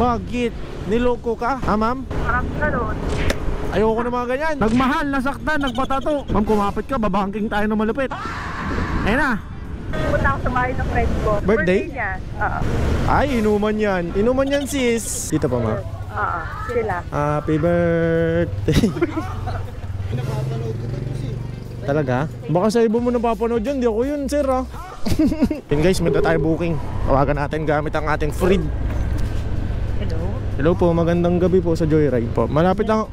Bakit? Niloko ka? Ha, ma'am? Parang ganun. Ayoko na mga ganyan. Nagmahal, nasaktan, nagpatato. Ma'am, kumapit ka, babangking tayo na malupit. Ayun na. Punta ako sa bahay ng friend ko. Birthday niya. Oo. Ay, inuman yan. Inuman yan, sis. Dito pa, ma'am. Oo, sila. Happy birthday. Talaga? Baka sa iba mo napapanood yun. Di ako yun, sir, ha? Yun guys, may tayo booking. Tawagan natin gamit ang ating Frid. Hello? Hello po, magandang gabi po sa Joyride po. Malapit lang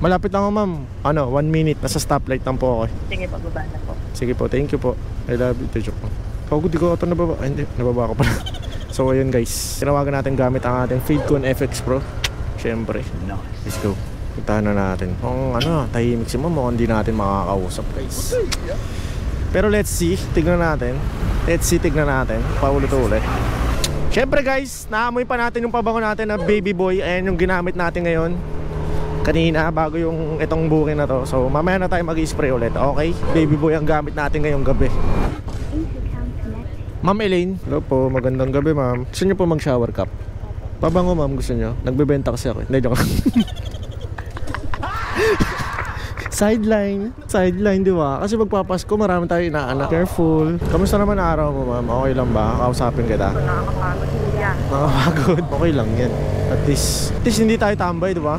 ako, ma'am. 1 minute, nasa stoplight lang po ako. Sige, pagbaba na po. Sige po, thank you po. I love you, joke po. Kagod, di ko ito nababa. Ay, hindi, nababa ko pala. So ayun guys, tinawagan natin gamit ang ating Feedcon FX Pro. Siyempre, let's go. Puntahan na natin. Kung tahimik si ma'am, mukhang hindi natin makakausap guys. Pero let's see, tignan natin. Tignan natin, paulit-ulit. Siyempre guys, naamoy pa natin yung pabango natin na Baby Boy. Ayan yung ginamit natin ngayon kanina bago yung itong booking na to. So mamaya na tayo mag-spray ulit. Okay, Baby Boy ang gamit natin ngayong gabi. Ma'am Elaine, hello po, magandang gabi ma'am. Gusto nyo po mag-shower cap? Pabango ma'am, gusto nyo? Nagbebenta kasi ako. Hindi, joke. Sideline, di ba? Kasi magpapasko, marami tayo inaanak. Careful. Kamusta naman araw mo, ma'am? Okay lang ba? Kausapin kita. Nakakapagod siya. Nakakapagod. Okay lang yan. At least hindi tayo tambay, di ba?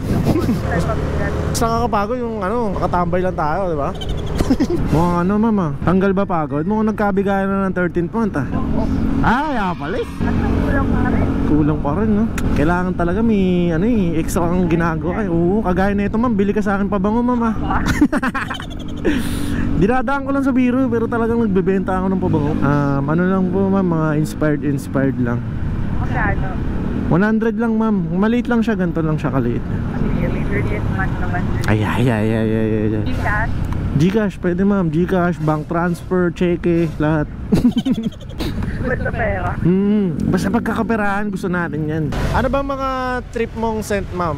Mas nakakapagod yung makatambay lang tayo, di ba? Mukhang mama, tanggal ba pagod? Mukhang nagkabigayan na ng 13th month, ah. Kaya pala eh. Kulang pa rin, no? Kailangan talaga may extra kang ginagawa. Oo, kagaya na ito, ma'am. Bili ka sa akin pabango, mama. Dinadaan ko lang sa biro, pero talagang nagbebenta ako ng pabango. Ano lang po, ma'am, mga inspired lang. Magkano? 100 lang, ma'am. Maliit lang siya, ganito lang siya kaliit. May 30th month naman. Ay. Gcash? Gcash, pwede ma'am. Gcash, bank transfer, cheque, lahat. Basta pera. Basta pagkakaperahan, gusto natin yan. Ano ba mga trip mong scent, ma'am?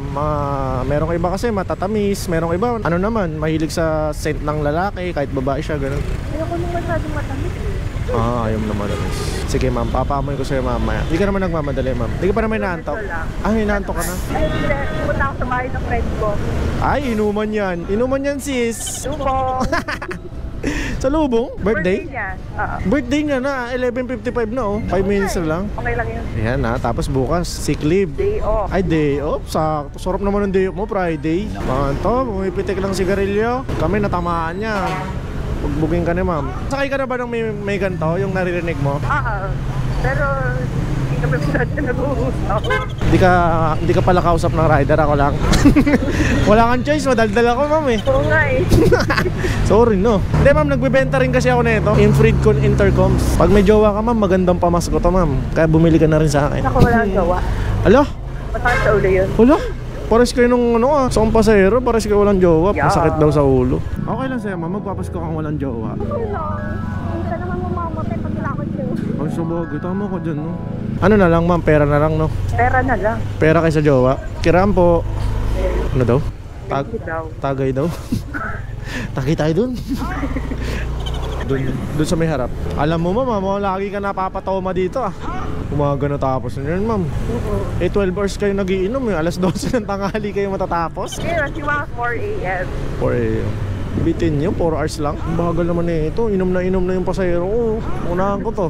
Merong iba kasi matatamis, merong iba naman, mahilig sa scent ng lalaki, kahit babae siya, ganun. Ayoko nung masyadong matamis eh. Ayaw naman matamis. Sige ma'am, papaamoy ko sa'yo mamaya. Hindi ka naman nagmamadali, ma'am. Hindi ka pa naman inaantok. Inaantok ka na? Ayun, pumunta ako sa bahay ng friend ko. Ay, inuman yan. Inuman yan, sis. Lubong. Sa Lubong? Birthday? Niya. Oo. Birthday niya na, 11:55 na, 5 minutes na lang. Okay lang yun. Ayan na, tapos bukas, sick leave. Day off. Ay, day off. Sakto. Sarap naman ng day off mo, Friday. Manto, pumipitik lang sigarilyo. Kami natamaan niya. Pagbuging ka ni ma'am. Sakay ka na ba ng may ganito, yung naririnig mo? Pero hindi kami masyadong nag-uusap. Hindi ka pala kausap ng rider, ako lang. Wala kang choice, madaldal ako, ma'am eh. Oo nga eh. Sorry, no. Hindi, ma'am, nagbebenta rin kasi ako nito. Infreedcon Intercoms. Pag may jowa ka, ma'am, magandang pamasko to, ma'am. Kaya bumili ka na rin sa akin. Ako wala ang gawa. Alo? Masakit sa ulo yun. Wala? Pares kayo nung sa kong pasahero, pares kayo walang jowa. Masakit daw sa ulo. Okay lang sa'yo, ma'am, magpapasko kang walang jowa. Okay lang. Hindi ka naman mamamatay pag wala akong jowa. Ang sabagay, tama ko dyan, no? Ano na lang, ma'am, pera na lang, no? Pera na lang. Pera kaysa jowa. Kiram po. Ano daw? Tagay daw. Tagay tayo dun. Dun sa may harap. Alam mo, ma'am, lagi ka napapatoma dito, ah. Umaga na tapos na yun, ma'am. 12 hours kayo nagiinom, eh. Alas 12 ng tanghali kayo matatapos. Kaya si mga 4 a.m. 4 a.m. Bitin nyo, 4 hours lang. Ang bagal naman eh ito. Inom na yung pasahero ko. Unahan ko to.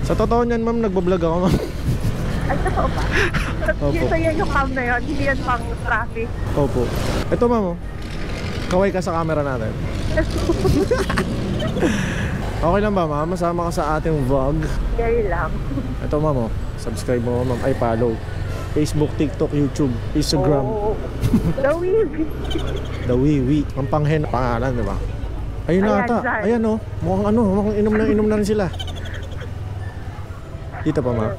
Sa totoo niyan, ma'am, nagbablog ako, ma'am. Ay, totoo ba? Yun sa'yo yung cam na yun, hindi yan pang traffic. Opo. Ito, ma'am, kaway ka sa camera natin. Okay lang ba, ma'am? Masama ka sa ating vlog. Very lang. Ito, ma'am, subscribe mo, ma'am. Ay, follow. Facebook, TikTok, YouTube, Instagram. The Wiwi. The Wiwi. Ang panghen pangalan, di ba? Ayun na ata. Ayan, oh. Mukhang inom na rin sila. Dito pa, ma'am.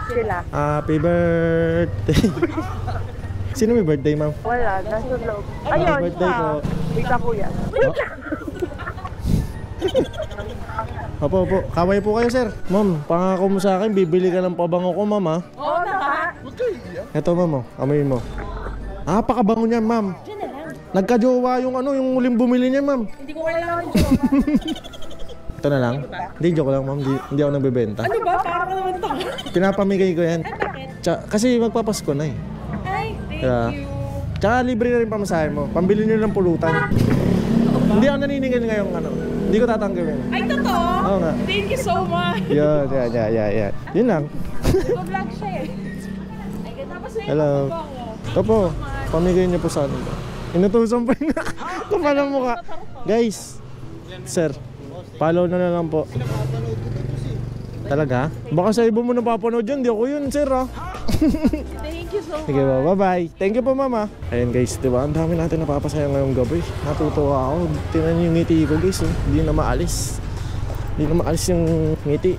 Sila. Happy birthday. Sino may birthday, ma'am? Wala, nasa loob. Happy birthday po. Wait ka, kuya. Opo. Kaway po kayo, sir. Ma'am, pangako mo sa akin, bibili ka ng pabango ko, ma'am, ha? Oo naman. Ito, ma'am, amoyin mo. Pakabango niyan, ma'am. Nagka-jowa yung yung huling bumili niya, ma'am. Hindi ko kailangan jowa. Ito na lang? Hindi, joke lang, ma'am. Hindi ako nagbebenta. Ano ba? Para ka naman ito. Pinapamigay ko yan. Bakit? Kasi magpapasko na eh. Ay, thank Kaya, you. tsaka libre na rin pamasahe mo. Pambili nyo ng pulutan. Hindi ako naniningil ngayong ano. Hindi ko tatanggapin. Ay, totoo? Oo nga. Thank you so much. Yan. Yun lang. Nag-vlog siya eh. Ay, tapos na Hello. Ito po. Pamigay niyo po sa ano. Inutusan pa yun. Kapal ang mukha. Guys. Sir. Follow na lang po. Talaga? Baka sa iba mo napapanood yun. Di ako yun, sir ah. Thank you so much. Sige ba, bye-bye. Thank you po, mama. Ayun guys, di ba? Ang dami natin napapasaya ngayong gabi. Natutuwa ako. Tingnan niyo yung ngiti ko guys. Hindi na maalis. Hindi na maalis yung ngiti.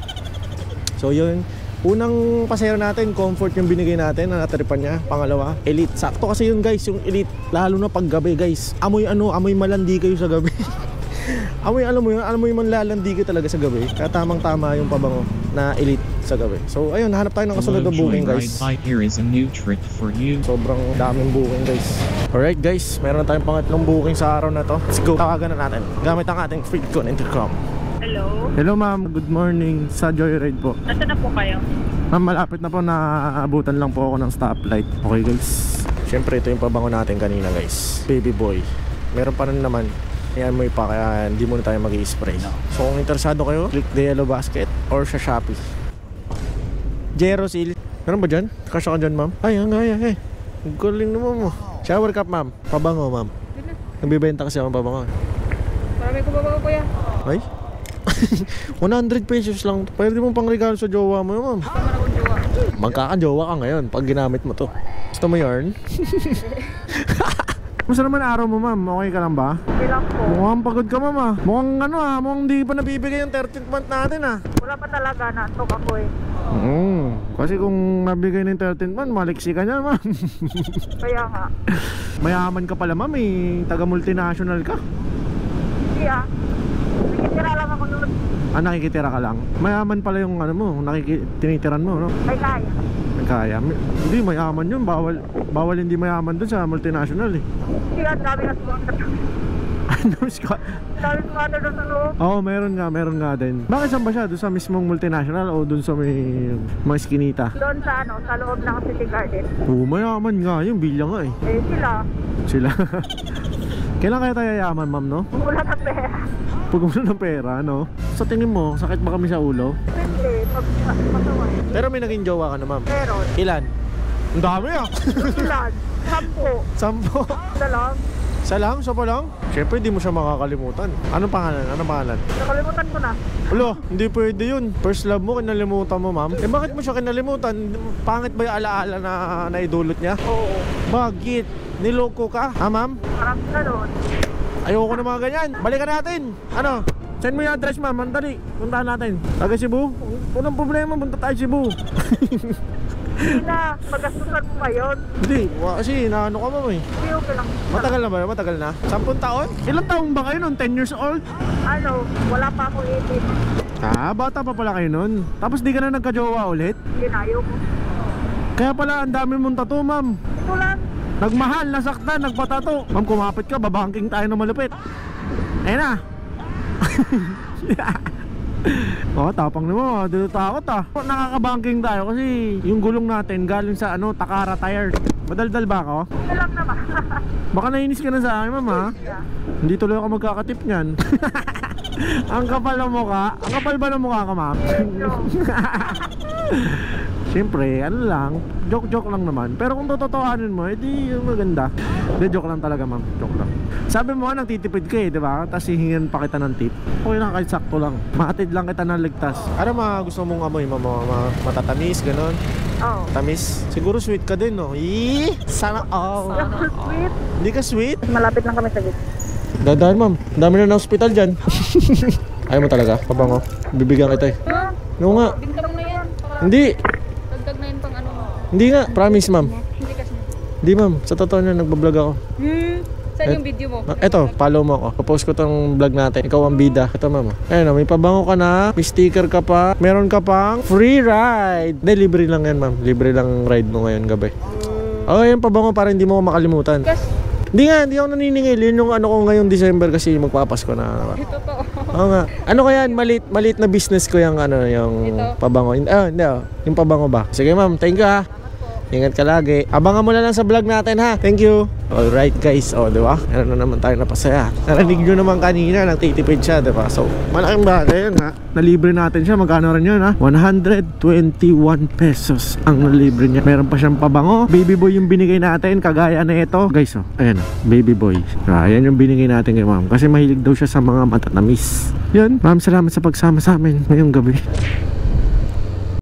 So yun. Unang pasaya natin, comfort yung binigay natin na nataripan niya. Pangalawa, elite. Sakto kasi yun guys, yung elite. Lalo na pag gabi guys. Amoy malandi kayo sa gabi. alam mo yung manlalandi kayo talaga sa gabi. Kaya tamang-tama yung pabango na elite sa gabi. So ayun, hanap tayo ng kasunod na booking guys. Here is a new trick for you. Sobrang daming booking guys. Alright guys, meron na tayong pangatlong booking sa araw na to. Let's go, tawagan na natin gamit ang ating Freedcon Intercom. Hello. Hello ma'am, good morning. Sa Joyride po. Nasaan na po kayo? Ma'am, malapit na po, naaabutan lang po ako ng stoplight. Okay guys, syempre ito yung pabango natin kanina guys. Baby boy. Meron pa rin naman. Yan mo pa, kaya hindi muna tayo mag-i-spray. So kung interesado kayo, click the yellow basket or sa Shopee. Jerosil. Meron ba dyan? Kasya ka dyan ma'am? Ay, ang galing naman mo. Shower cap ma'am. Pabango ma'am. Nagbibenta kasi ako ng pabango. Marami ko ba kuya? Ay? 100 pesos lang. Pwede mong pang regalo sa jowa mo ma'am. Magkakajowa ka ngayon pag ginamit mo to. Gusto mo yarn? Musta naman araw mo ma'am? Okay ka lang ba? Okay lang po. Mukhang pagod ka ma'am ah. Mukhang di pa nabibigay yung 13th month natin ah. Wala pa talaga, natok ako eh. Kasi kung nabigay ng 13th month, maliksi ka niya ma'am. Kaya nga. Mayaman ka pala ma'am eh. Taga multinational ka. Hindi ah. Nakikitira lang ako noon. Nakikitira ka lang. Mayaman pala yung ano mo, tinitiran mo no? Ay, kaya. Kaya. Hindi, mayaman yun. Bawal hindi mayaman dun sa multinational eh. Hindi ah, dami na squatter. Dami squatter doon sa loob. Oo, meron nga din. Bakit saan ba siya? Doon sa mismong multinational o doon sa may mga skinita? Doon sa sa loob ng City Garden. Oo, mayaman nga yung bilya nga eh. Eh, Sila. Kailan kaya tayo yaman ma'am no? wala na pera. Pag wala ng pera no? Sa tingin mo, sakit ba kami sa ulo? Hindi, masaway. Pero may naging jowa ka na ma'am. Meron. Ilan? Ang dami ah. Ilan? 10. 10. Isa lang. Isa lang? Isa pa lang? Siyempre hindi mo siya makakalimutan. Anong pangalan? Nakalimutan ko na. Ulo, hindi pwede yun. First love mo, kinalimutan mo ma'am. Eh bakit mo siya kinalimutan? Pangit ba yung alaala na naidulot niya? Oo. Bakit? Niloko ka? Ha ma'am? Parang gano'n. Ayoko na mga ganyan. Balikan natin. Ano? Send mo yung address ma'am. Andali. Puntahan natin. Taga Cebu? Unang problema, punta tayo Cebu. Hindi na. Pagastusan mo pa yun. Hindi. Kasi naano ka ma'am eh. Hindi, okay lang. Matagal na ba yun? Matagal na? 10 taon? Ilang taong ba kayo nun? 10 years old? Wala pa ako 18. Bata pa pala kayo nun. Tapos di ka na nagka-jowa ulit? Hindi na, ayoko. Kaya pala ang dami mong tattoo ma'am. Ito lang. Nagmahal, nasaktan, nagpatato. Ma'am, kumapit ka, babangking tayo na malupit. Ayun na. Tapang naman, dito takot ah. Nakakabangking tayo kasi yung gulong natin galing sa Takara tire. Madaldal ba ako? Ito lang naman. Baka nainis ka na sa akin ma'am ha? Hindi tuloy ako magkakatip niyan. Ang kapal ng mukha. Ang kapal ba ng mukha ka ma'am? Siyempre, joke lang naman. Pero kung tototohanin mo, edi maganda. Hindi, joke lang talaga ma'am, joke lang. Sabi mo nagtitipid ka di ba? Tapos hihingan pa kita ng tip. Okay lang, kahit sakto lang. Mahatid lang kita ng ligtas. Ano mga gusto mong amoy, matatamis, ganon? Oo. Tamis? Siguro sweet ka din, no? Sana all. Sweet. Hindi ka sweet? Malapit lang kami sa gate. Dadaan ma'am, dami na hospital dyan. Ayaw mo talaga, pabango. Bibigyan kita eh. No nga. Bintang na yan. Hindi. Dagdag na yun pang ano mo. Hindi nga, promise ma'am. Hindi kasi. Hindi ma'am, sa totoo na nagbablog ako. Saan yung video mo? Eto, follow mo ako. Papost ko tong vlog natin. Ikaw ang bida. Ito ma'am. Ayun, may pabango ka na. May sticker ka pa. Meron ka pang free ride. Hindi, libre lang yan ma'am. Libre lang ride mo ngayon gabi. Okay, yung pabango para hindi mo makalimutan. Hindi nga, hindi ako naniningil. Yun yung ano ko ngayong December kasi magpapasko na. Totoo. Oo nga. Ano kaya, maliit na business ko yung yung Ito? pabango. Hindi, yung pabango ba? Sige ma'am, thank you ha. Ingat ka lagi. Abangan mo na lang sa vlog natin ha. Thank you. Alright guys, o diba? Meron na naman tayo napasaya. Narinig nyo naman kanina, nagtitipid siya, diba? So, malaking bagay yun ha. Nalibre natin siya, magkano rin yun ha? 121 pesos ang nalibre niya. Meron pa siyang pabango. Baby boy yung binigay natin, kagaya na ito. Guys, oh, ayan o, baby boy. Ayan yung binigay natin kay ma'am. Kasi mahilig daw siya sa mga matatamis. Yun, ma'am, salamat sa pagsama sa amin ngayong gabi.